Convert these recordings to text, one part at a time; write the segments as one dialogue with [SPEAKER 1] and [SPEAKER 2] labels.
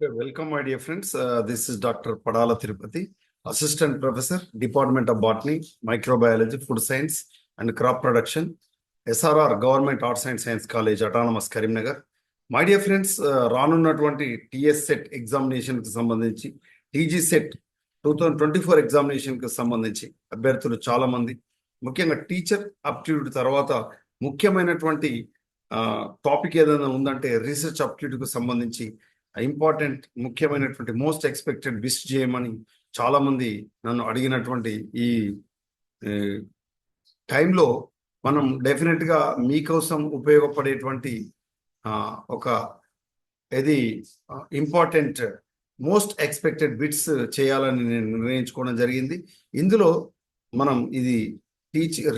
[SPEAKER 1] Welcome, my dear friends. This is Dr. Padala Tirupati, Assistant Professor, Department of Botany, Microbiology, Food Science, and Crop Production, SRR Government Arts and Science College, Autonomous Karimnagar. My dear friends, రానున్నటువంటి TS set ఎగ్జామినేషన్కి సంబంధించి TG set 2024 ఎగ్జామినేషన్కి సంబంధించి అభ్యర్థులు చాలా మంది, ముఖ్యంగా teacher aptitude తర్వాత ముఖ్యమైనటువంటి topic ఏదైనా ఉందంటే రీసెర్చ్ అప్టిట్యూడ్కి సంబంధించి ఇంపార్టెంట్ ముఖ్యమైనటువంటి మోస్ట్ ఎక్స్పెక్టెడ్ విష్ చేయమని చాలా మంది నన్ను అడిగినటువంటి ఈ టైంలో మనం డెఫినెట్గా మీకోసం ఉపయోగపడేటువంటి ఒక ఇది ఇంపార్టెంట్ మోస్ట్ ఎక్స్పెక్టెడ్ బిట్స్ చేయాలని నేను నిర్ణయించుకోవడం జరిగింది. ఇందులో మనం ఇది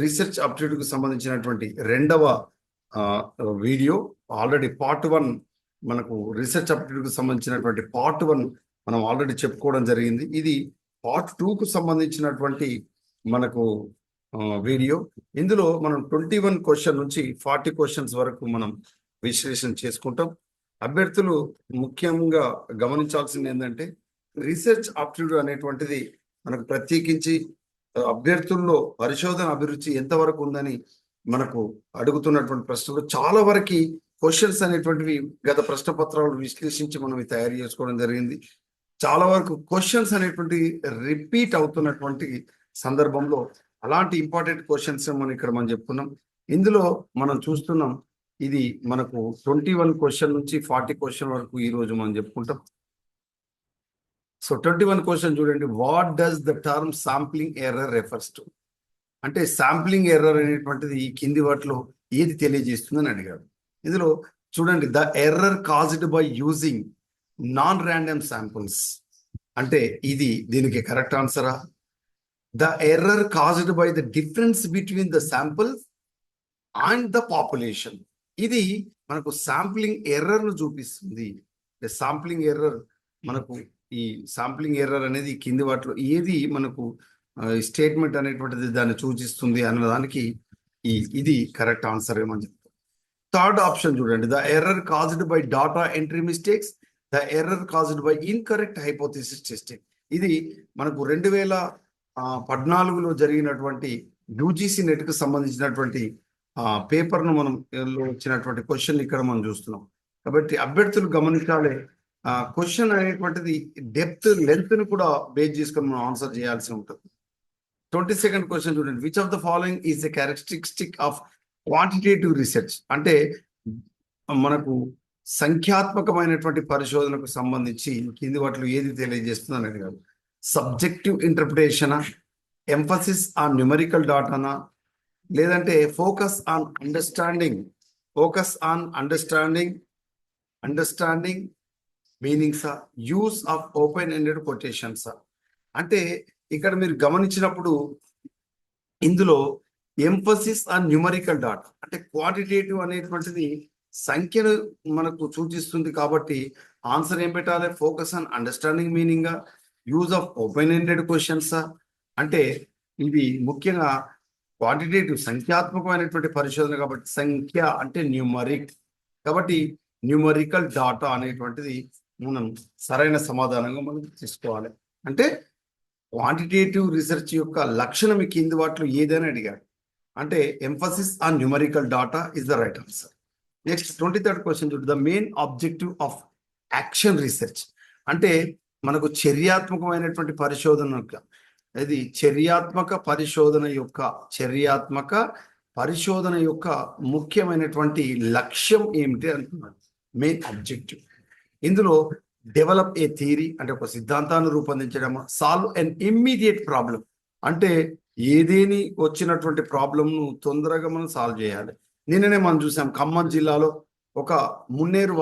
[SPEAKER 1] రీసెర్చ్ అప్డేట్కు సంబంధించినటువంటి రెండవ వీడియో. ఆల్రెడీ పార్ట్ 1 మనకు రీసెర్చ్ అప్డేట్కు సంబంధించినటువంటి పార్ట్ 1 మనం ఆల్రెడీ చెప్పుకోవడం జరిగింది. ఇది పార్ట్ 2కు సంబంధించినటువంటి మనకు వీడియో. ఇందులో మనం 21 క్వశ్చన్ నుంచి 40 క్వశ్చన్స్ వరకు మనం విశ్లేషణ చేసుకుంటాం. అభ్యర్థులు ముఖ్యంగా గమనించాల్సింది ఏంటంటే రీసెర్చ్ ఆప్టిట్యూడ్ అనేటువంటిది మనకు ప్రత్యేకించి అభ్యర్థుల్లో పరిశోధన అభిరుచి ఎంతవరకు ఉందని మనకు అడుగుతున్నటువంటి ప్రశ్నలు చాలా వరకు క్వశ్చన్స్ అనేటువంటివి గత ప్రశ్న పత్రాలు విశ్లేషించి మనం తయారు చేసుకోవడం జరిగింది. చాలా వరకు క్వశ్చన్స్ అనేటువంటి రిపీట్ అవుతున్నటువంటి సందర్భంలో అలాంటి ఇంపార్టెంట్ క్వశ్చన్స్ మనం చెప్పుకున్నాం. ఇందులో మనం చూస్తున్నాం ఇది మనకు 21 క్వశ్చన్ నుంచి 40 క్వశ్చన్ వరకు ఈ రోజు మనం చెప్పుకుంటాం. సో 21 క్వశ్చన్ చూడండి. What does the term sampling error refers to? అంటే శాంప్లింగ్ ఎర్రర్ అనేటువంటిది ఈ కింది వాటిలో ఏది తెలియజేస్తుందని అడిగాడు. ఇందులో చూడండి, the error caused by using non random samples అంటే ఇది దీనికి కరెక్ట్ ఆన్సరా? The error caused by the difference between the samples and the population, ఇది మనకు శాంప్లింగ్ ఎర్రర్ను చూపిస్తుంది. శాంప్లింగ్ ఎర్రర్ మనకు ఈ శాంప్లింగ్ ఎర్రర్ అనేది కింది వాటిలో ఏది మనకు స్టేట్మెంట్ అనేటువంటిది దాన్ని సూచిస్తుంది అన్నదానికి ఇది కరెక్ట్ ఆన్సర్ ఏమని చెప్తాం. థర్డ్ ఆప్షన్ చూడండి, the error caused by data entry mistakes, the error caused by incorrect hypothesis testing. ఇది మనకు 2014లో జరిగినటువంటి యూజీసీ నెట్కు సంబంధించినటువంటి పేపర్ను మనం వచ్చినటువంటి క్వశ్చన్ ఇక్కడ మనం చూస్తున్నాం. కాబట్టి అభ్యర్థులు గమనించాలి, క్వశ్చన్ అనేటువంటిది డెప్త్ లెంత్ను కూడా బేస్ చేసుకొని మనం ఆన్సర్ చేయాల్సి ఉంటుంది. 22nd క్వశ్చన్ చూడండి, which of the following is the characteristic of quantitative research? అంటే మనకు సంఖ్యాత్మకమైనటువంటి పరిశోధనకు సంబంధించి కింది వాటిలో ఏది తెలియజేస్తుంది అనేది కాదు. సబ్జెక్టివ్ ఇంటర్ప్రిటేషనా, ఎంఫసిస్ ఆన్ న్యూమరికల్ డాటానా, లేదంటే ఫోకస్ ఆన్ అండర్స్టాండింగ్ మీనింగ్సా, యూస్ ఆఫ్ ఓపెన్ ఎండెడ్ కొటేషన్సా? అంటే ఇక్కడ మీరు గమనించినప్పుడు ఇందులో ఎంఫసిస్ ఆన్ న్యూమరికల్ డాటా అంటే క్వాంటిటేటివ్ అనేటువంటిది సంఖ్యను మనకు సూచిస్తుంది. కాబట్టి ఆన్సర్ ఏం పెట్టాలి? ఫోకస్ ఆన్ అండర్స్టాండింగ్ మీనింగా, యూజ్ ఆఫ్ ఓపెన్ ఎండెడ్ క్వశ్చన్సా? అంటే ఇది ముఖ్యంగా క్వాంటిటేటివ్ సంఖ్యాత్మకమైనటువంటి పరిశోధన కాబట్టి సంఖ్య అంటే న్యూమరిక్, కాబట్టి న్యూమరికల్ డాటా అనేటువంటిది మనం సరైన సమాధానంగా మనం తీసుకోవాలి. అంటే క్వాంటిటేటివ్ రీసెర్చ్ యొక్క లక్షణం ఈ కింది వాటిలో ఏదైనా అడిగాడు అంటే emphasis on numerical data is the right answer. Next 23rd question చూడు, the main objective of action research అంటే మనకు చర్యాత్మక పరిశోధన యొక్క ముఖ్యమైనటువంటి లక్ష్యం ఏమిటి అంటున్నాడు. Main objective. ఇందులో డెవలప్ ఏ థియరీ అంటే ఒక సిద్ధాంతాన్ని రూపొందించడం, సాల్వ్ ఎన్ ఇమ్మీడియట్ ప్రాబ్లం అంటే ఏదేని వచ్చినటువంటి ప్రాబ్లంను తొందరగా మనం సాల్వ్ చేయాలి. నిన్ననే మనం చూసాం ఖమ్మం జిల్లాలో ఒక మున్నేరు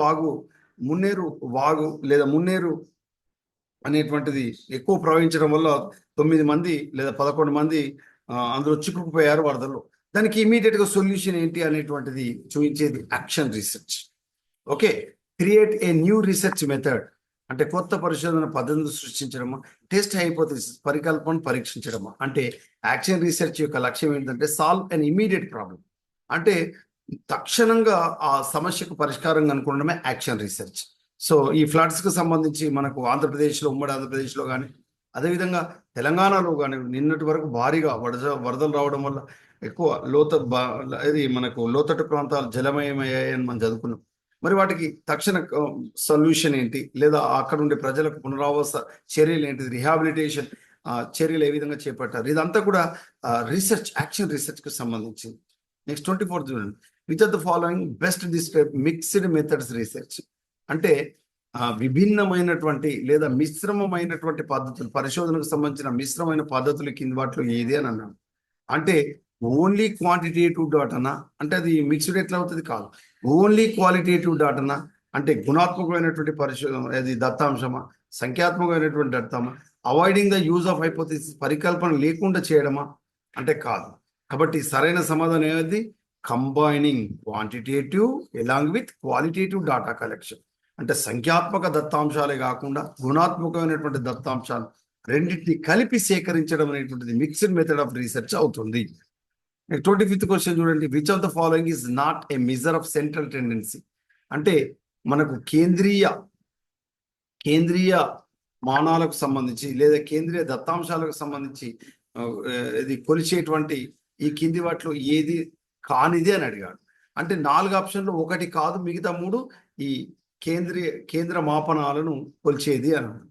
[SPEAKER 1] వాగు లేదా మున్నేరు అనేటువంటిది ఎక్కువ ప్రవహించడం వల్ల 9 మంది లేదా 11 మంది అందులో చిక్కుకుపోయారు వరదల్లో. దానికి ఇమీడియట్గా సొల్యూషన్ ఏంటి అనేటువంటిది చూపించేది action research. Okay, create a new research method అంటే కొత్త పరిశోధన పద్ధతులు సృష్టించడమా, టెస్ట్ హైపోథెసిస్ పరికల్పన పరీక్షించడమా? అంటే యాక్షన్ రీసెర్చ్ యొక్క లక్ష్యం ఏంటంటే సాల్వ్ అన్ ఇమీడియట్ ప్రాబ్లం అంటే తక్షణంగా ఆ సమస్యకు పరిష్కారం కనుక్కోవడమే యాక్షన్ రీసెర్చ్. సో ఈ ఫ్లడ్స్ కు సంబంధించి మనకు ఆంధ్రప్రదేశ్లో, ఉమ్మడి ఆంధ్రప్రదేశ్లో కానీ, అదేవిధంగా తెలంగాణలో కానీ నిన్నటి వరకు భారీగా వరదలు రావడం వల్ల ఎక్కువ ఇది మనకు లోతట్టు ప్రాంతాలు జలమయమయ్యాయని మనం చదువుకున్నాం. మరి వాటికి తక్షణ సొల్యూషన్ ఏంటి, లేదా అక్కడ ఉండే ప్రజలకు పునరావాస చర్యలు ఏంటి, రిహాబిలిటేషన్ చర్యలు ఏ విధంగా చేపట్టారు, ఇదంతా కూడా యాక్షన్ రీసెర్చ్ కు సంబంధించింది. నెక్స్ట్ 24 చూడండి. Which are the following best describe mixed methods research. అంటే విభిన్నమైనటువంటి లేదా మిశ్రమమైనటువంటి పద్ధతులు, పరిశోధనకు సంబంధించిన మిశ్రమైన పద్ధతులు కింది వాటిలో ఏది అని అన్నాడు. అంటే ఓన్లీ క్వాంటిటేటివ్ డాటానా అంటే అది మిక్స్డ్ ఎట్లా అవుతుంది? కాదు. ఓన్లీ క్వాలిటేటివ్ డాటానా అంటే గుణాత్మకమైనటువంటి పరిశోధన, అది దత్తాంశమా, సంఖ్యాత్మకమైనటువంటి దత్తామా, avoiding the use of hypothesis, పరికల్పన లేకుండా చేయడమా అంటే కాదు. కాబట్టి సరైన సమాధానం ఏది? Combining quantitative along with qualitative data collection. అంటే సంఖ్యాత్మక దత్తాంశాలే కాకుండా గుణాత్మకమైనటువంటి దత్తాంశాలు రెండింటిని కలిపి సేకరించడం అనేటువంటిది మిక్స్డ్ మెథడ్ ఆఫ్ రీసెర్చ్ అవుతుంది. 25th క్వశ్చన్ చూడండి. Which of the following is not a measure of central tendency. అంటే మనకు కేంద్రీయ మానాలకు సంబంధించి లేదా కేంద్రీయ దత్తాంశాలకు సంబంధించి ఇది కొలిచేటువంటి ఈ కింది వాటిలో ఏది కానిది అని అడిగాడు. అంటే 4 ఆప్షన్లు ఒకటి కాదు, మిగతా 3 ఈ కేంద్ర మాపనాలను కొలిచేది అన్నాడు.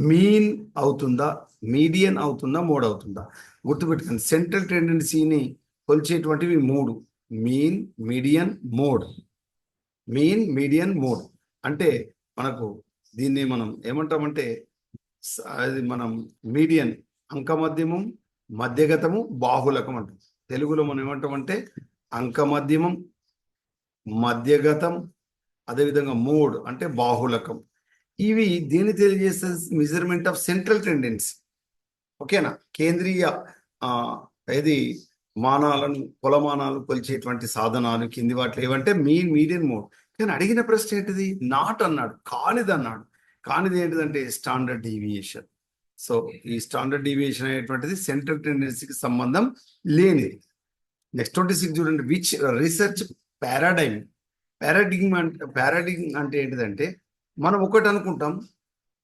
[SPEAKER 1] మీన్ అవుతుందా, మీడియన్ అవుతుందా, మోడ్ అవుతుందా? గుర్తుపెట్టుకోండి, సెంట్రల్ టెండెన్సీని కొలిచేటువంటివి 3: mean, median, mode. Mean, median, mode. అంటే మనకు దీన్ని మనం ఏమంటామంటే అది మనం మీడియన్ అంకమధ్యమం, మధ్యగతము, బాహులకం అంటాం. తెలుగులో మనం ఏమంటామంటే అంకమధ్యమం, మధ్యగతం, అదేవిధంగా మోడ్ అంటే బాహులకం. ఇవి దేని తెలియజేస్తే మెజర్మెంట్ ఆఫ్ సెంట్రల్ టెండెన్సీ. ఓకేనా? కేంద్రీయ ఇది మానాలను, కొలమానాలు కొలిచేటువంటి సాధనాలు కింది వాటిలో ఏమంటే మీన్, మీడియన్, మోడ్. కానీ అడిగిన ప్రశ్న ఏంటిది? నాట్ అన్నాడు, కానిది అన్నాడు. కానిది ఏంటిదంటే స్టాండర్డ్ డీవియేషన్. సో ఈ స్టాండర్డ్ డీవియేషన్ అనేటువంటిది సెంట్రల్ టెండెన్సీకి సంబంధం లేనిది. నెక్స్ట్ 26 చూడండి. విచ్ రీసెర్చ్ పారాడైమ్ అంటే ఏంటిదంటే మనం ఒకటి అనుకుంటాం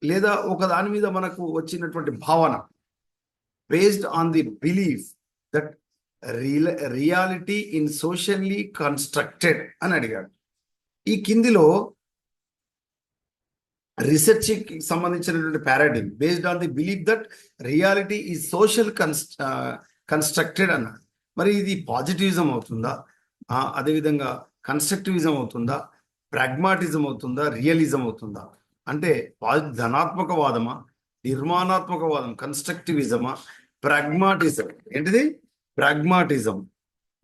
[SPEAKER 1] లేదా ఒక దాని మీద మనకు వచ్చినటువంటి భావన based on the belief that reality in socially constructed అని అడిగాడు. ఈ కిందిలో రీసెర్చ్ కి సంబంధించినటువంటి paradigm based on the belief that reality is social constructed అన్నాడు. మరి ఇది పాజిటివిజం అవుతుందా, అదేవిధంగా కన్స్ట్రక్టివిజం అవుతుందా, ప్రాగ్మాటిజం అవుతుందా, రియలిజం అవుతుందా? అంటే ధనాత్మక వాదమా, నిర్మాణాత్మక వాదం కన్స్ట్రక్టివిజమా, ప్రాగ్మాటిజం ఏంటిది? ప్రాగ్మాటిజం.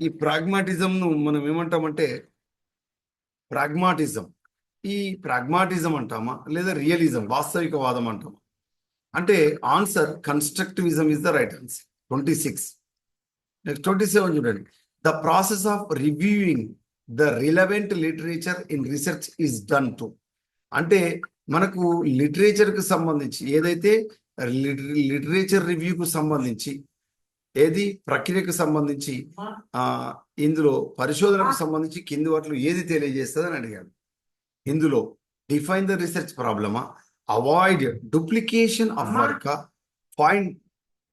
[SPEAKER 1] ఈ ప్రాగ్మాటిజంను మనం ఏమంటామంటే ఈ ప్రాగ్మాటిజం అంటామా లేదా రియలిజం, వాస్తవికవాదం అంటామా? అంటే answer constructivism is the right answer. 26. Next 27 చూడండి. The process of reviewing the relevant literature in research is done to. అంటే మనకు లిటరేచర్కి సంబంధించి ఏదైతే లిటరేచర్ రివ్యూకు సంబంధించి ఏది ప్రక్రియకు సంబంధించి ఇందులో పరిశోధనకు సంబంధించి కింది వాటిలో ఏది తెలియజేస్తుంది అని అడిగాడు. ఇందులో డిఫైన్ ద రీసెర్చ్ ప్రాబ్లమా, avoid duplication of work, find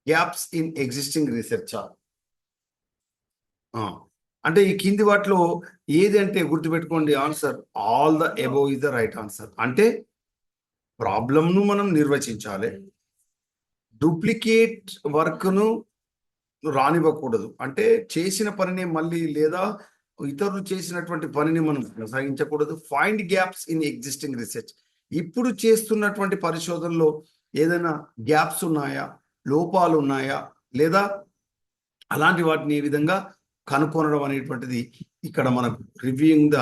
[SPEAKER 1] gaps in existing research. అంటే ఈ కింది వాటిలో ఏది అంటే గుర్తుపెట్టుకోండి, answer all the above is the right answer. అంటే ప్రాబ్లంను మనం నిర్వచించాలి, డూప్లికేట్ వర్క్ను రానివ్వకూడదు, అంటే చేసిన పనిని మళ్ళీ లేదా ఇతరులు చేసినటువంటి పనిని మనం కొనసాగించకూడదు. Find gaps in existing research, ఇప్పుడు చేస్తున్నటువంటి పరిశోధనలో ఏదైనా గ్యాప్స్ ఉన్నాయా, లోపాలు ఉన్నాయా, లేదా అలాంటి వాటిని ఏ విధంగా కనుక్కొనడం అనేటువంటిది ఇక్కడ మనకు రివ్యూయింగ్ ద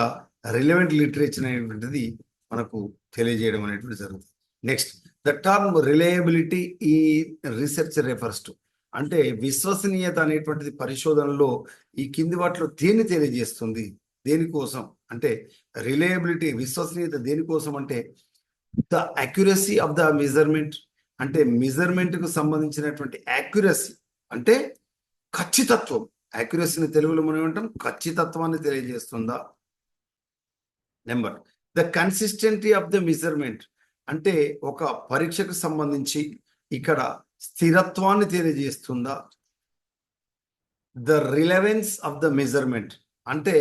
[SPEAKER 1] రిలవెంట్ లిటరేచర్ అనేటువంటిది మనకు తెలియజేయడం అనేటువంటి జరుగుతుంది. నెక్స్ట్, ద టర్మ్ రిలయబిలిటీ ఈ రీసెర్చ్ రెఫర్స్ టు. అంటే విశ్వసనీయత అనేటువంటిది పరిశోధనలో ఈ కింది వాటిలో దేన్ని తెలియజేస్తుంది, దేనికోసం అంటే రిలయబిలిటీ, విశ్వసనీయత దేనికోసం అంటే the accuracy of the measurement. అంటే మెజర్మెంట్ కు సంబంధించినటువంటి యాక్యురసీ అంటే ఖచ్చితత్వం. యాక్యురసీని తెలుగులో మనం ఏమంటాం? ఖచ్చితత్వాన్ని తెలియజేస్తుందా. Number the consistency of the measurement అంటే ఒక పరీక్షకు సంబంధించి ఇక్కడ స్థిరత్వాన్ని తెలియజేస్తుందా? The relevance of the measurement అంటే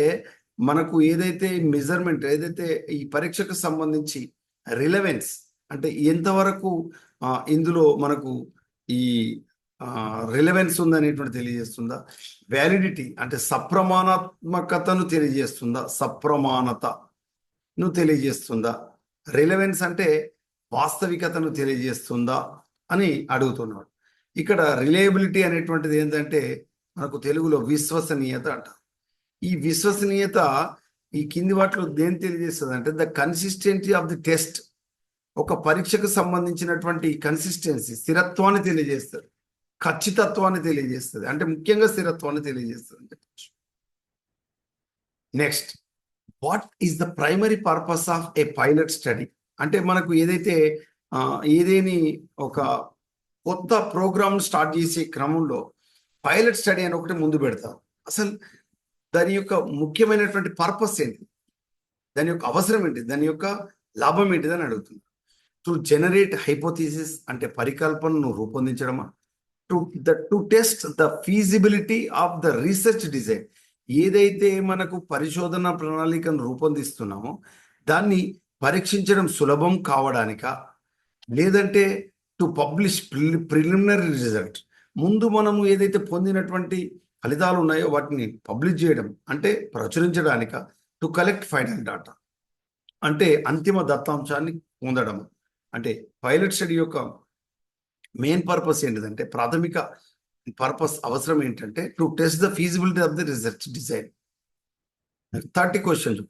[SPEAKER 1] మనకు ఏదైతే మెజర్మెంట్ ఏదైతే ఈ పరీక్షకు సంబంధించి రిలవెన్స్ అంటే ఎంతవరకు ఇందులో మనకు ఈ రిలవెన్స్ ఉందనేటువంటి తెలియజేస్తుందా? వ్యాలిడిటీ అంటే సప్రమాణాత్మకతను తెలియజేస్తుందా? సప్రమాణతను తెలియజేస్తుందా? రిలవెన్స్ అంటే వాస్తవికతను తెలియజేస్తుందా అని అడుగుతున్నాడు. ఇక్కడ రిలయబిలిటీ అనేటువంటిది ఏంటంటే మనకు తెలుగులో విశ్వసనీయత అంట. ఈ విశ్వసనీయత ఈ కింది వాటిలో దేని తెలియజేస్తుంది అంటే the consistency of the test ఒక పరీక్షకు సంబంధించినటువంటి కన్సిస్టెన్సీ స్థిరత్వాన్ని తెలియజేస్తుంది, ఖచ్చితత్వాన్ని తెలియజేస్తుంది, అంటే ముఖ్యంగా స్థిరత్వాన్ని తెలియజేస్తుంది అని చెప్పచ్చు. Next, what is the primary purpose of A pilot study అంటే మనకు ఏదైతే ఏదేని ఒక కొత్త ప్రోగ్రామ్ స్టార్ట్ చేసే క్రమంలో పైలట్ స్టడీ అని ఒకటి ముందు పెడతారు. అసలు దాని యొక్క ముఖ్యమైనటువంటి పర్పస్ ఏంటి, దాని యొక్క అవసరం ఏంటి, దాని యొక్క లాభం ఏంటిది అని అడుగుతుంది. టు జనరేట్ హైపోథీసిస్ అంటే పరికల్పనను రూపొందించడమా? To test the feasibility of the research design ఏదైతే మనకు పరిశోధన ప్రణాళికను రూపొందిస్తున్నామో దాన్ని పరీక్షించడం సులభం కావడానిక, లేదంటే టు పబ్లిష్ ప్రిలిమినరీ రిజల్ట్ ముందు మనము ఏదైతే పొందినటువంటి ఫలితాలు ఉన్నాయో వాటిని పబ్లిష్ చేయడం అంటే ప్రచురించడానిక, టు కలెక్ట్ ఫైనల్ డాటా అంటే అంతిమ దత్తాంశాన్ని పొందడం. అంటే పైలట్ స్టడీ యొక్క మెయిన్ పర్పస్ ఏంటిదంటే ప్రాథమిక పర్పస్ అవసరం ఏంటంటే to test the feasibility of the research design. 30 questions.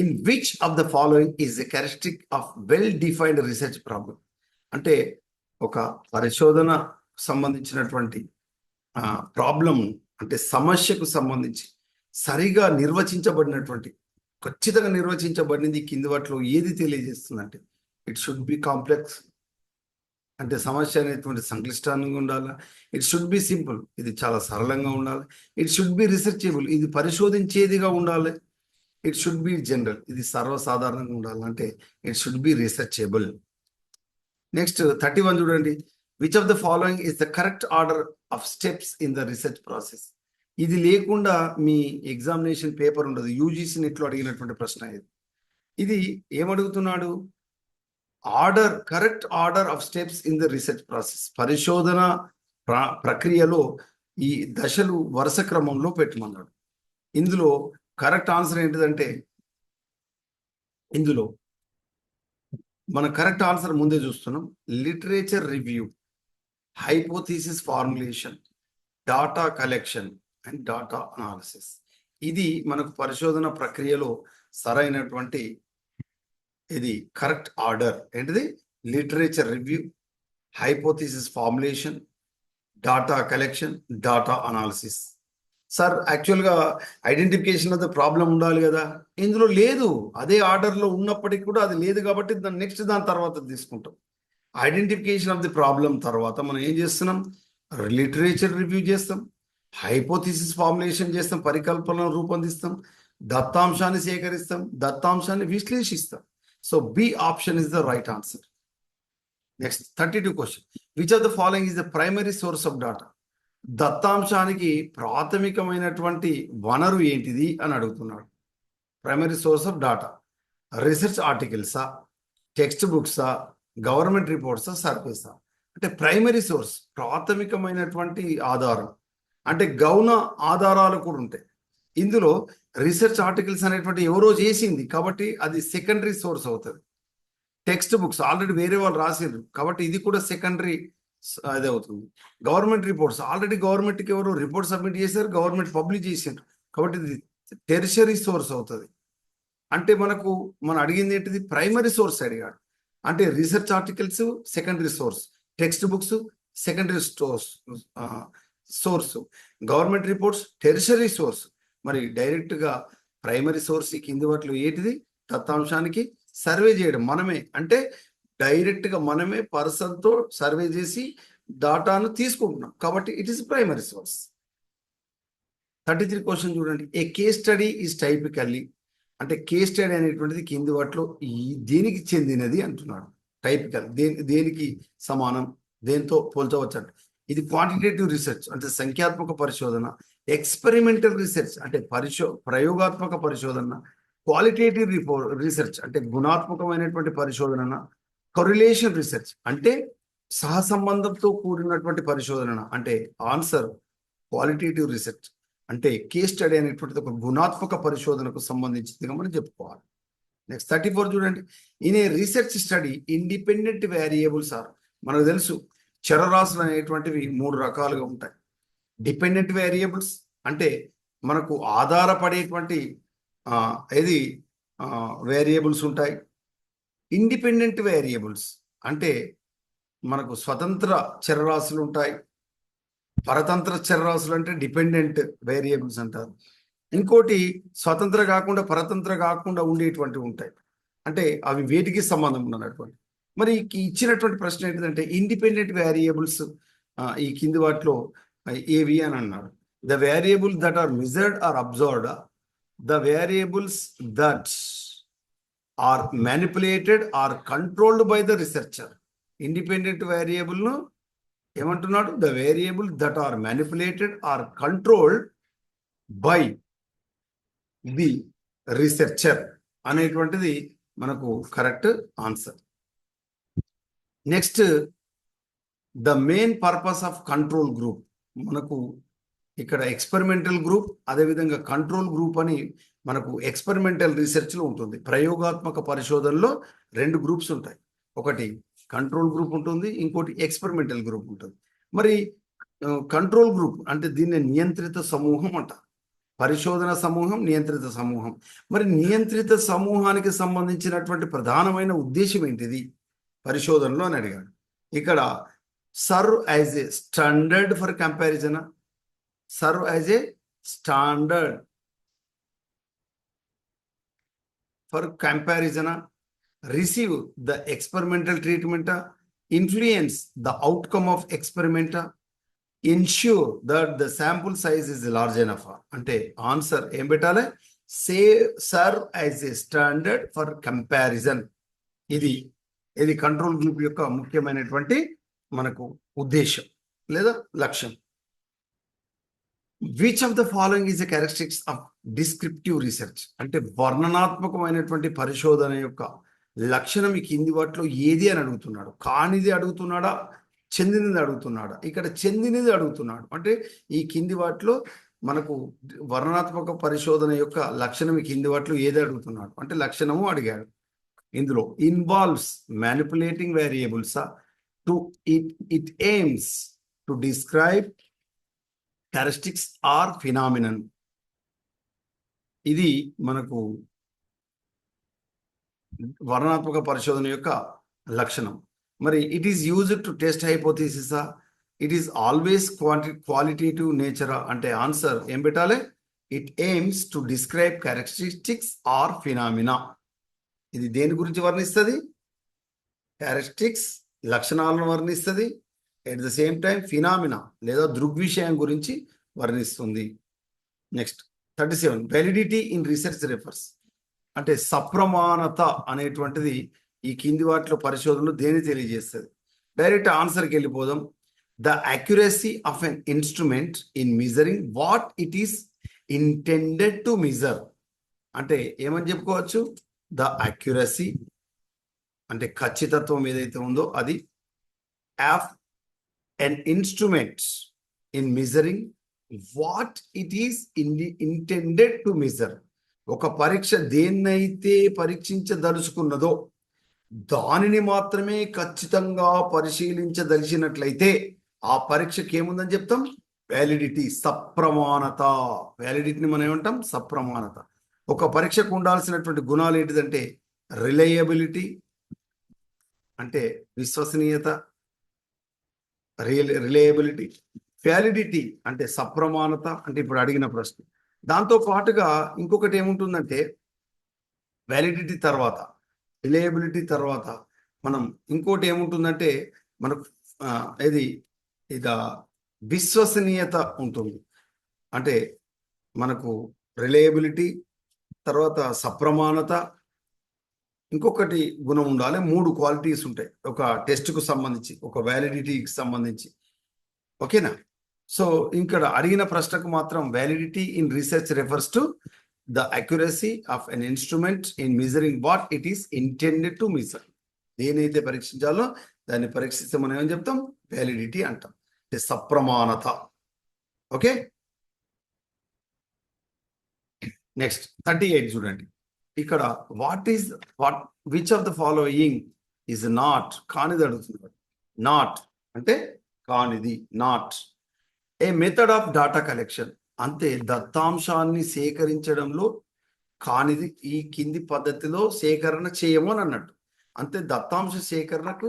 [SPEAKER 1] In which of the following is a characteristic of well defined research problem అంటే ఒక పరిశోధన సంబంధించినటువంటి ప్రాబ్లం అంటే సమస్యకు సంబంధించి సరిగా నిర్వచించబడినటువంటి ఖచ్చితంగా నిర్వచించబడినది కింది వాటిలో ఏది తెలియజేస్తుందంటే ఇట్ షుడ్ బి కాంప్లెక్స్ అంటే సమస్య అనేటువంటి సంక్లిష్టంగా ఉండాలి, ఇట్ షుడ్ బి సింపుల్ ఇది చాలా సరళంగా ఉండాలి, ఇట్ షుడ్ బి రీసెర్చబుల్ ఇది పరిశోధించేదిగా ఉండాలి, ఇట్ షుడ్ బి జనరల్ ఇది సర్వసాధారణంగా ఉండాలి అంటే it should be researchable. Next 31 చూడండి. Which of the following is the correct order of steps in the research process ఇది లేకుండా మీ ఎగ్జామినేషన్ పేపర్ ఉండదు. యూజీసీ నెట్లో అడిగినటువంటి ప్రశ్న ఇది ఏమడుగుతున్నాడు? Correct order of steps in the research process పరిశోధన ప్రక్రియలో ఈ దశలు వరుస క్రమంలో పెట్టమన్నాడు. ఇందులో కరెక్ట్ ఆన్సర్ ఏంటిదంటే ఇందులో మన కరెక్ట్ ఆన్సర్ ముందే చూస్తున్నాం. Literature review, hypothesis formulation, data collection and data analysis ఇది మనకు పరిశోధన ప్రక్రియలో సరైనటువంటి ఇది కరెక్ట్ ఆర్డర్ ఏంటిది? Literature review, hypothesis formulation, data collection, data analysis. Sir యాక్చువల్గా ఐడెంటిఫికేషన్ ఆఫ్ ద ప్రాబ్లం ఉండాలి కదా, ఇందులో లేదు. అదే ఆర్డర్లో ఉన్నప్పటికీ కూడా అది లేదు కాబట్టి దాని తర్వాత తీసుకుంటాం. ఐడెంటిఫికేషన్ ఆఫ్ ది ప్రాబ్లం తర్వాత మనం ఏం చేస్తున్నాం? లిటరేచర్ రివ్యూ చేస్తాం, హైపోథీసిస్ ఫార్ములేషన్ చేస్తాం, పరికల్పనను రూపొందిస్తాం, దత్తాంశాన్ని సేకరిస్తాం, దత్తాంశాన్ని విశ్లేషిస్తాం. So B option is the right answer. Next 32 question. Which of the following is the primary source of data దత్తాంశానికి ప్రాథమికమైనటువంటి వనరు ఏంటిది అని అడుగుతున్నాడు. Primary source of data research ఆర్టికల్సా, టెక్స్ట్ బుక్సా, గవర్నమెంట్ రిపోర్ట్సా, సర్వేసా? అంటే ప్రైమరీ సోర్స్ ప్రాథమికమైనటువంటి ఆధారం అంటే గౌణ ఆధారాలు కూడా ఉంటాయి. ఇందులో రీసెర్చ్ ఆర్టికల్స్ అనేటువంటి ఎవరో చేసింది కాబట్టి అది సెకండరీ సోర్స్ అవుతుంది. టెక్స్ట్ బుక్స్ ఆల్రెడీ వేరే వాళ్ళు రాసిండ్రు కాబట్టి ఇది కూడా సెకండరీ అదే అవుతుంది. గవర్నమెంట్ రిపోర్ట్స్ ఆల్రెడీ గవర్నమెంట్కి ఎవరు రిపోర్ట్ సబ్మిట్ చేశారు, గవర్నమెంట్ పబ్లిష్ చేసిండ్రు కాబట్టి ఇది టెరిషరీ సోర్స్ అవుతుంది. అంటే మనం అడిగింది ఏంటిది? ప్రైమరీ సోర్స్ అడిగాడు. అంటే research articles secondary source, text books secondary source, government reports tertiary source. మరి డైరెక్ట్గా ప్రైమరీ సోర్స్ కింది వాటిలో ఏంటిది? దత్తాంశానికి సర్వే చేయడం మనమే, అంటే డైరెక్ట్గా మనమే పర్సన్తో సర్వే చేసి డాటాను తీసుకుంటున్నాం కాబట్టి it is primary source. 33 question చూడండి. ఏ కేస్ స్టడీ ఈజ్ టైపికల్లీ అంటే కేస్ స్టడీ అనేటువంటిది కింది వాటిలో ఈ దేనికి చెందినది అంటున్నాడు. టైపికల్ దేనికి సమానం, దేంతో పోల్చవచ్చు అంటే ఇది క్వాంటిటేటివ్ రీసెర్చ్ అంటే సంఖ్యాత్మక పరిశోధన, ఎక్స్పెరిమెంటల్ రీసెర్చ్ అంటే ప్రయోగాత్మక పరిశోధన, క్వాలిటేటివ్ రీసెర్చ్ అంటే గుణాత్మకమైనటువంటి పరిశోధన, కొరిలేషన్ రీసెర్చ్ అంటే సహసంబంధంతో కూడినటువంటి పరిశోధన అంటే ఆన్సర్ క్వాలిటేటివ్ రీసెర్చ్ అంటే కేస్ స్టడీ అనేటువంటిది ఒక గుణాత్మక పరిశోధనకు సంబంధించిందిగా మనం చెప్పుకోవాలి. నెక్స్ట్ 34 చూడండి. In a research study independent variables are, మనకు తెలుసు చరరాశులు అనేటువంటివి 3 రకాలుగా ఉంటాయి. డిపెండెంట్ వేరియబుల్స్ అంటే మనకు ఆధారపడేటువంటి ఇది వేరియబుల్స్ ఉంటాయి. ఇండిపెండెంట్ వేరియబుల్స్ అంటే మనకు స్వతంత్ర చరరాశులు ఉంటాయి. పరతంత్ర చరరాశులు అంటే డిపెండెంట్ వేరియబుల్స్ అంటారు. ఇంకోటి స్వతంత్ర కాకుండా పరతంత్ర కాకుండా ఉండేటువంటివి ఉంటాయి. అంటే అవి వేటికి సంబంధం ఉన్నటువంటి. మరి ఇచ్చినటువంటి ప్రశ్న ఏంటంటే ఇండిపెండెంట్ వేరియబుల్స్ ఈ కింది వాటిలో ఏవి అని అన్నాడు. The variable that are measured or observed, the variables that are manipulated or controlled by the researcher. Independent వేరియబుల్ను ఏమంటున్నాడు? The variable that are manipulated or controlled by the researcher అనేటువంటిది మనకు correct answer. Next the main purpose of control group, మనకు ఇక్కడ experimental group అదేవిధంగా control group అని మనకు experimental రీసెర్చ్లో ఉంటుంది. ప్రయోగాత్మక పరిశోధనలో 2 గ్రూప్స్ ఉంటాయి. ఒకటి కంట్రోల్ గ్రూప్ ఉంటుంది, ఇంకోటి ఎక్స్పెరిమెంటల్ గ్రూప్ ఉంటుంది. మరి కంట్రోల్ గ్రూప్ అంటే దీన్ని నియంత్రిత సమూహం అంటారు. పరిశోధన సమూహం, నియంత్రిత సమూహం. మరి నియంత్రిత సమూహానికి సంబంధించినటువంటి ప్రధానమైన ఉద్దేశం ఏంటిది పరిశోధనలో అని అడిగాడు. ఇక్కడ serve as a standard for comparison, serve as a standard for comparison, receive the experimental treatment, influence the outcome of experiment, ensure that the sample size is large enough. అంటే ఆన్సర్ ఏం పెట్టాలి? Serve as a standard for comparison. ఇది control group యొక్క ముఖ్యమైనటువంటి మనకు ఉద్దేశం లేదా లక్ష్యం. Which of the following is a characteristics of descriptive research అంటే వర్ణనాత్మకమైనటువంటి పరిశోధన యొక్క లక్షణం ఈ కింది వాటిలో ఏది అని అడుగుతున్నాడు. కానిది అడుగుతున్నాడా, చెందినది అడుగుతున్నాడా? ఇక్కడ చెందినది అడుగుతున్నాడు. అంటే ఈ కింది వాటిలో మనకు వర్ణనాత్మక పరిశోధన యొక్క లక్షణం ఈ కింది వాటిలో ఏది అడుగుతున్నాడు అంటే లక్షణము అడిగాడు. ఇందులో involves manipulating variables to it aims to describe characteristics or phenomenon. ఇది మనకు వర్ణనాత్మక పరిశోధన యొక్క లక్షణం. మరి it is used to test హైపోథీసిసా, ఇట్ ఈస్ ఆల్వేస్ క్వాలిటేటివ్ నేచరా అంటే ఆన్సర్ ఏం పెట్టాలి? It aims to describe characteristics or phenomena. ఇది దేని గురించి వర్ణిస్తుంది? క్యారెక్టరిస్టిక్స్ లక్షణాలను వర్ణిస్తుంది. At the same time phenomena లేదా దృగ్విషయం గురించి వర్ణిస్తుంది. Next 37 validity in research refers అంటే సప్రమాణత అనేటువంటిది ఈ కింది వాటిలో పరిశోధనలు దేని తెలియజేస్తుంది? డైరెక్ట్ ఆన్సర్కి వెళ్ళిపోదాం. The accuracy of an instrument in measuring what it is intended to measure అంటే ఏమని చెప్పుకోవచ్చు? ద అక్యురసీ అంటే ఖచ్చితత్వం ఏదైతే ఉందో అది of an instrument in measuring what it is intended to measure. ఒక పరీక్ష దేన్నైతే పరీక్షించదలుచుకున్నదో దానిని మాత్రమే ఖచ్చితంగా పరిశీలించదలిచినట్లయితే ఆ పరీక్షకి ఏముందని చెప్తాం? వ్యాలిడిటీ, సప్రమాణత. వ్యాలిడిటీని మనం ఏమంటాం? సప్రమాణత. ఒక పరీక్షకు ఉండాల్సినటువంటి గుణాలు ఏంటిదంటే రిలయబిలిటీ అంటే విశ్వసనీయత, రిలయబిలిటీ, వ్యాలిడిటీ అంటే సప్రమాణత అంటే ఇప్పుడు అడిగిన ప్రశ్న. దాంతో పాటుగా ఇంకొకటి ఏముంటుందంటే వ్యాలిడిటీ తర్వాత రిలయబిలిటీ తర్వాత మనం ఇంకోటి ఏముంటుందంటే మనకు ఇది విశ్వసనీయత ఉంటుంది. అంటే మనకు రిలయబిలిటీ, తర్వాత సప్రమాణత, ఇంకొకటి గుణం ఉండాలి. 3 క్వాలిటీస్ ఉంటాయి ఒక టెస్ట్కు సంబంధించి, ఒక వ్యాలిడిటీకి సంబంధించి. ఓకేనా? సో ఇక్కడ అడిగిన ప్రశ్నకు మాత్రం validity in research refers to the accuracy of an instrument in measuring what it is intended to measure. దేనైతే పరీక్షించాలో దాన్ని పరీక్షిస్తే మనం ఏం చెప్తాం? వ్యాలిడిటీ అంటాం, అంటే సప్రమాణత. ఓకే, నెక్స్ట్ 38 చూడండి. ఇక్కడ what which of the following is not, కానిది అడుగుతున్నాడు. నాట్ అంటే కానిది, not a method of data collection, అంతే దత్తాంశాన్ని సేకరించడంలో కానిది ఈ కింది పద్ధతిలో సేకరణ చేయము అని అన్నట్టు. అంతే దత్తాంశ సేకరణకు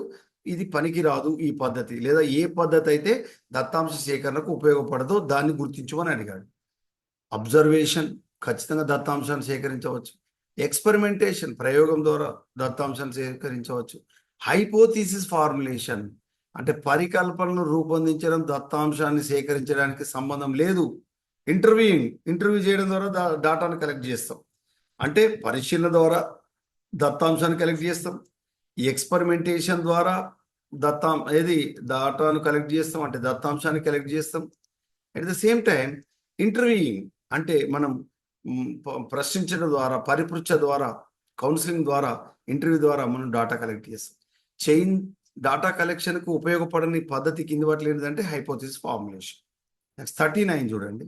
[SPEAKER 1] ఇది పనికిరాదు ఈ పద్ధతి, లేదా ఏ పద్ధతి అయితే దత్తాంశ సేకరణకు ఉపయోగపడదో దాన్ని గుర్తించమని అడిగాడు. అబ్జర్వేషన్, ఖచ్చితంగా దత్తాంశాన్ని సేకరించవచ్చు. ఎక్స్పెరిమెంటేషన్, ప్రయోగం ద్వారా దత్తాంశాన్ని సేకరించవచ్చు. హైపోథీసిస్ ఫార్ములేషన్ అంటే పరికల్పనలు రూపొందించడం దత్తాంశాన్ని సేకరించడానికి సంబంధం లేదు. ఇంటర్వ్యూ చేయడం ద్వారా డాటాను కలెక్ట్ చేస్తాం, అంటే పరిశీలన ద్వారా దత్తాంశాన్ని కలెక్ట్ చేస్తాం. ఎక్స్పెరిమెంటేషన్ ద్వారా డాటాను కలెక్ట్ చేస్తాం, అంటే దత్తాంశాన్ని కలెక్ట్ చేస్తాం. At the same time interviewing అంటే మనం ప్రశ్నించడం ద్వారా, పరిపృచ్ఛ ద్వారా, కౌన్సిలింగ్ ద్వారా, ఇంటర్వ్యూ ద్వారా మనం డాటా కలెక్ట్ చేస్తాం. డాటా కలెక్షన్కు ఉపయోగపడని పద్ధతి కింది వాటిలో ఏంటంటే హైపోథిసిస్ ఫార్ములేషన్. నెక్స్ట్ 39 చూడండి.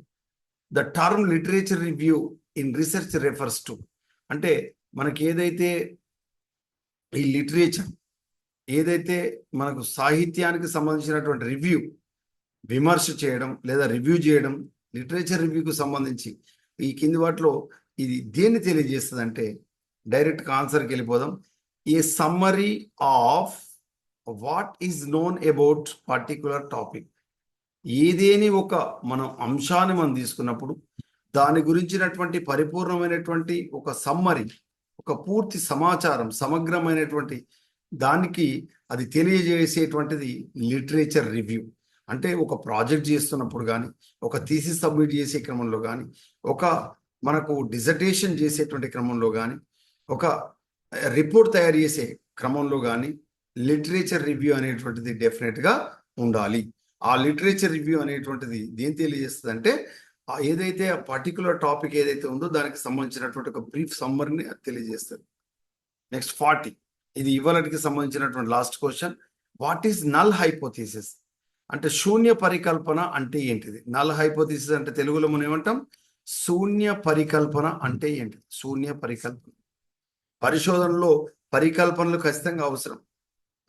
[SPEAKER 1] The term literature review in research refers to, అంటే మనకి ఏదైతే ఈ లిటరేచర్, ఏదైతే మనకు సాహిత్యానికి సంబంధించినటువంటి రివ్యూ, విమర్శ చేయడం లేదా రివ్యూ చేయడం, లిటరేచర్ రివ్యూకు సంబంధించి ఈ కింది వాటిలో ఇది దేన్ని తెలియజేస్తుంది అంటే డైరెక్ట్గా ఆన్సర్కి వెళ్ళిపోదాం. A summary of what is known about particular topic. ఏదేని ఒక మనం అంశాన్ని మనం తీసుకున్నప్పుడు దాని గురించినటువంటి పరిపూర్ణమైనటువంటి ఒక సమ్మరీ, ఒక పూర్తి సమాచారం, సమగ్రమైనటువంటి దానికి అది తెలియజేసేటువంటిది లిటరేచర్ రివ్యూ. అంటే ఒక ప్రాజెక్ట్ చేస్తున్నప్పుడు కానీ, ఒక థీసిస్ సబ్మిట్ చేసే క్రమంలో కానీ, ఒక మనకు డిజర్టేషన్ చేసేటువంటి క్రమంలో కానీ, ఒక రిపోర్ట్ తయారు చేసే క్రమంలో కానీ లిటరేచర్ రివ్యూ అనేటువంటిది డెఫినెట్గా ఉండాలి. ఆ లిటరేచర్ రివ్యూ అనేటువంటిది దేని తెలియజేస్తుంది అంటే ఏదైతే ఆ పర్టికులర్ టాపిక్ ఏదైతే ఉందో దానికి సంబంధించినటువంటి ఒక బ్రీఫ్ సమ్మర్ని తెలియజేస్తుంది. నెక్స్ట్ 40, ఇది ఇవాళకి సంబంధించినటువంటి last question. What is null hypothesis అంటే శూన్య పరికల్పన అంటే ఏంటిది? నల్ హైపోథీసిస్ అంటే తెలుగులో మనం ఏమంటాం? శూన్య పరికల్పన అంటే ఏంటిది? శూన్య పరికల్పన, పరిశోధనలో పరికల్పనలు ఖచ్చితంగా అవసరం,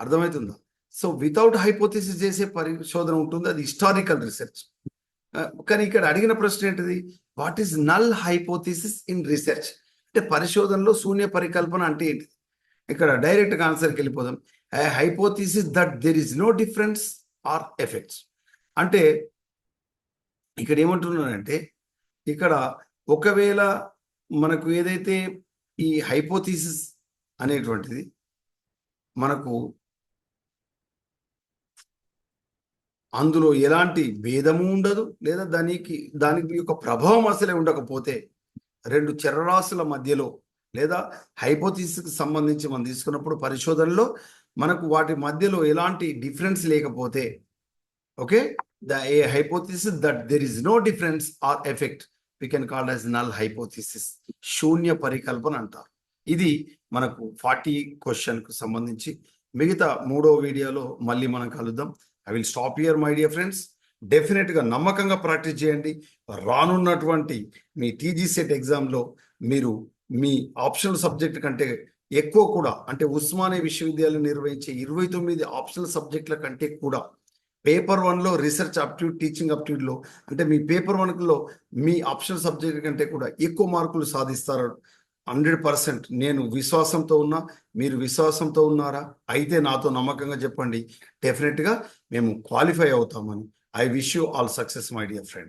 [SPEAKER 1] అర్థమవుతుందా? సో వితౌట్ హైపోథీసిస్ చేసే పరిశోధన ఉంటుంది, అది హిస్టారికల్ రీసెర్చ్. కానీ ఇక్కడ అడిగిన ప్రశ్న ఏంటిది? What is null hypothesis in research అంటే పరిశోధనలో శూన్య పరికల్పన అంటే ఏంటిది? ఇక్కడ డైరెక్ట్గా ఆన్సర్కి వెళ్ళిపోదాం. Hypothesis that there is no difference or effects. అంటే ఇక్కడ ఏమంటున్నానంటే ఇక్కడ ఒకవేళ మనకు ఏదైతే ఈ హైపోథీసిస్ అనేటువంటిది మనకు అందులో ఎలాంటి భేదము ఉండదు, లేదా దానికి యొక్క ప్రభావం అసలే ఉండకపోతే, రెండు చరరాశుల మధ్యలో లేదా హైపోథీసిస్కి సంబంధించి మనం తీసుకున్నప్పుడు పరిశోధనలో మనకు వాటి మధ్యలో ఎలాంటి డిఫరెన్స్ లేకపోతే, okay, a hypothesis that there is no difference or effect we can call as null hypothesis, శూన్య పరికల్పన అంటారు. ఇది మనకు 40 క్వశ్చన్కు సంబంధించి. మిగతా 3వ వీడియోలో మళ్ళీ మనం కలుద్దాం. I will stop here my dear friends. డెఫినెట్గా నమ్మకంగా ప్రాక్టీస్ చేయండి. రానున్నటువంటి మీ టీజీ సెట్ ఎగ్జామ్లో మీరు మీ ఆప్షనల్ సబ్జెక్ట్ కంటే ఎక్కువ కూడా, అంటే ఉస్మానియా విశ్వవిద్యాలయం నిర్వహించే 29 ఆప్షనల్ సబ్జెక్టుల కంటే కూడా పేపర్ 1లో రీసెర్చ్ అప్టిట్యూడ్, టీచింగ్ అప్టిట్యూడ్లో అంటే మీ పేపర్ 1లో మీ ఆప్షనల్ సబ్జెక్ట్ కంటే కూడా ఎక్కువ మార్కులు సాధిస్తారు 100%. నేను విశ్వాసంతో ఉన్నా, మీరు విశ్వాసంతో ఉన్నారా? అయితే నాతో నమ్మకంగా చెప్పండి, డెఫినెట్గా మేము క్వాలిఫై అవుతామని. I wish you all success my dear friend.